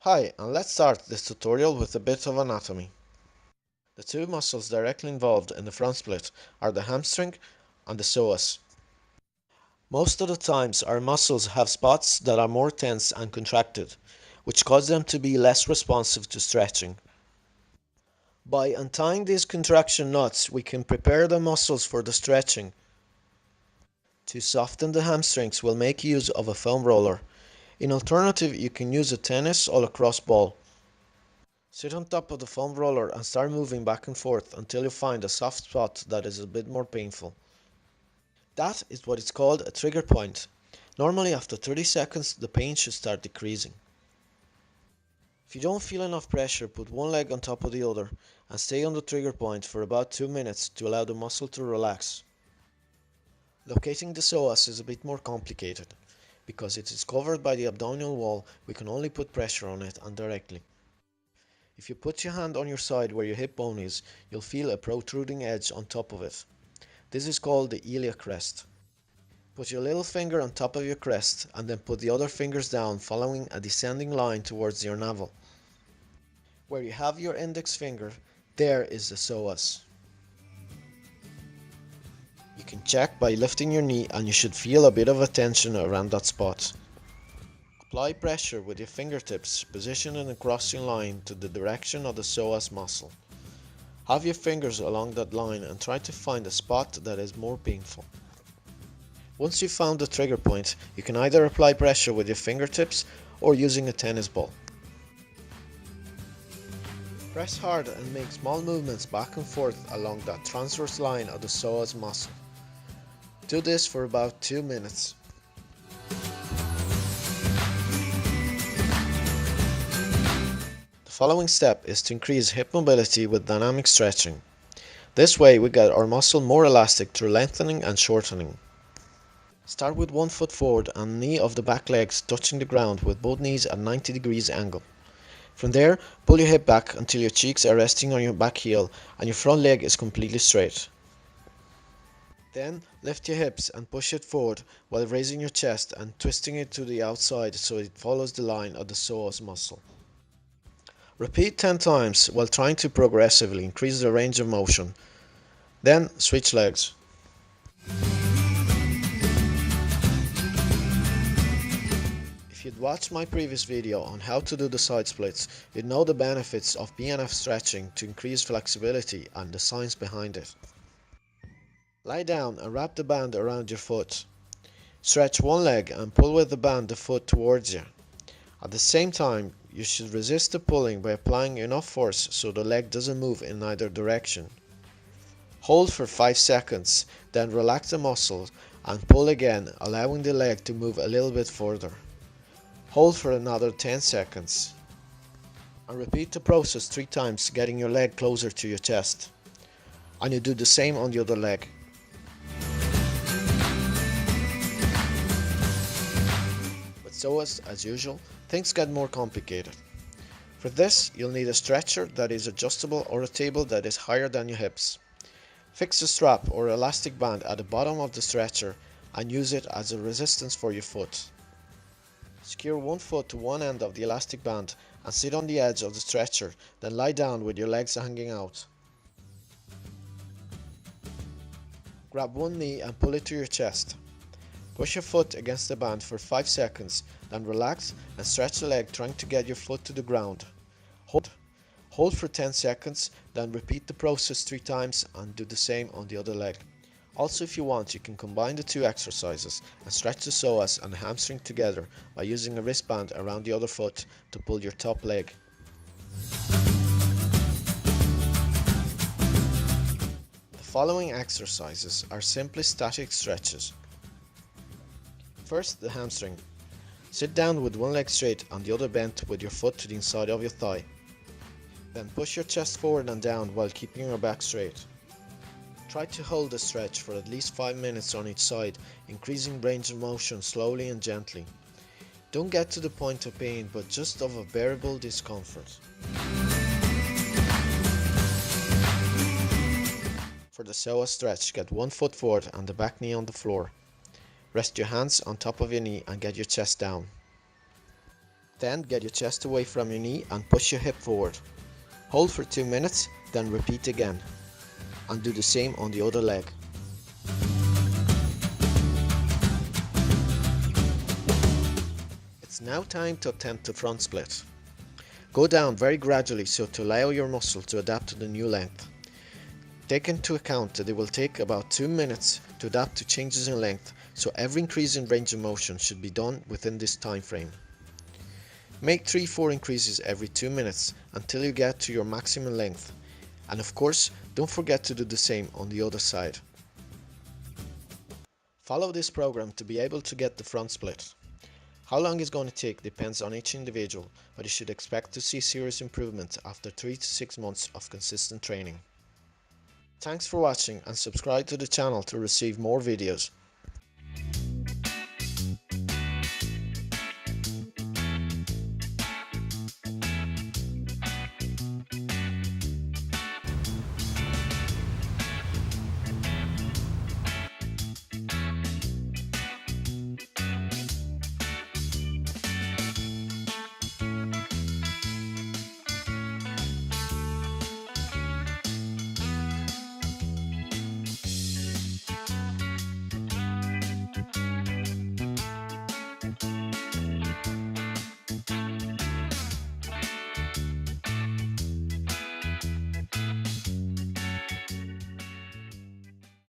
Hi, and let's start this tutorial with a bit of anatomy. The two muscles directly involved in the front split are the hamstring and the psoas. Most of the times our muscles have spots that are more tense and contracted, which cause them to be less responsive to stretching. By untying these contraction knots, we can prepare the muscles for the stretching. To soften the hamstrings, we'll make use of a foam roller. In alternative, you can use a tennis or lacrosse ball. Sit on top of the foam roller and start moving back and forth until you find a soft spot that is a bit more painful. That is what is called a trigger point. Normally after 30 seconds the pain should start decreasing. If you don't feel enough pressure, put one leg on top of the other and stay on the trigger point for about 2 minutes to allow the muscle to relax. Locating the psoas is a bit more complicated. Because it is covered by the abdominal wall, we can only put pressure on it indirectly. If you put your hand on your side where your hip bone is, you'll feel a protruding edge on top of it. This is called the iliac crest. Put your little finger on top of your crest and then put the other fingers down following a descending line towards your navel. Where you have your index finger, there is the psoas. You can check by lifting your knee and you should feel a bit of a tension around that spot. Apply pressure with your fingertips positioned in a crossing line to the direction of the psoas muscle. Have your fingers along that line and try to find a spot that is more painful. Once you've found the trigger point, you can either apply pressure with your fingertips or using a tennis ball. Press hard and make small movements back and forth along that transverse line of the psoas muscle. Do this for about 2 minutes. The following step is to increase hip mobility with dynamic stretching. This way we get our muscle more elastic through lengthening and shortening. Start with one foot forward and knee of the back legs touching the ground with both knees at 90 degrees angle. From there, pull your hip back until your cheeks are resting on your back heel and your front leg is completely straight. Then lift your hips and push it forward while raising your chest and twisting it to the outside so it follows the line of the psoas muscle. Repeat 10 times while trying to progressively increase the range of motion. Then switch legs. If you'd watched my previous video on how to do the side splits, you'd know the benefits of BNF stretching to increase flexibility and the science behind it. Lie down and wrap the band around your foot. Stretch one leg and pull with the band the foot towards you. At the same time, you should resist the pulling by applying enough force so the leg doesn't move in either direction. Hold for 5 seconds, then relax the muscles and pull again, allowing the leg to move a little bit further. Hold for another 10 seconds. And repeat the process 3 times, getting your leg closer to your chest. And you do the same on the other leg. So as usual, things get more complicated. For this, you'll need a stretcher that is adjustable or a table that is higher than your hips. Fix a strap or elastic band at the bottom of the stretcher and use it as a resistance for your foot. Secure one foot to one end of the elastic band and sit on the edge of the stretcher, then lie down with your legs hanging out. Grab one knee and pull it to your chest. Push your foot against the band for 5 seconds, then relax and stretch the leg trying to get your foot to the ground. Hold for 10 seconds, then repeat the process 3 times and do the same on the other leg. Also, if you want, you can combine the two exercises and stretch the psoas and the hamstring together by using a wristband around the other foot to pull your top leg. The following exercises are simply static stretches. First, the hamstring. Sit down with one leg straight and the other bent with your foot to the inside of your thigh. Then push your chest forward and down while keeping your back straight. Try to hold the stretch for at least 5 minutes on each side, increasing range of motion slowly and gently. Don't get to the point of pain, but just of a bearable discomfort. For the psoas stretch, get one foot forward and the back knee on the floor. Rest your hands on top of your knee and get your chest down. Then get your chest away from your knee and push your hip forward. Hold for 2 minutes, then repeat again. And do the same on the other leg. It's now time to attempt the front split. Go down very gradually so to allow your muscle to adapt to the new length. Take into account that it will take about 2 minutes to adapt to changes in length, so every increase in range of motion should be done within this time frame. Make 3-4 increases every 2 minutes until you get to your maximum length, and of course don't forget to do the same on the other side. Follow this program to be able to get the front split. How long it's going to take depends on each individual, but you should expect to see serious improvement after 3 to 6 months of consistent training. Thanks for watching and subscribe to the channel to receive more videos.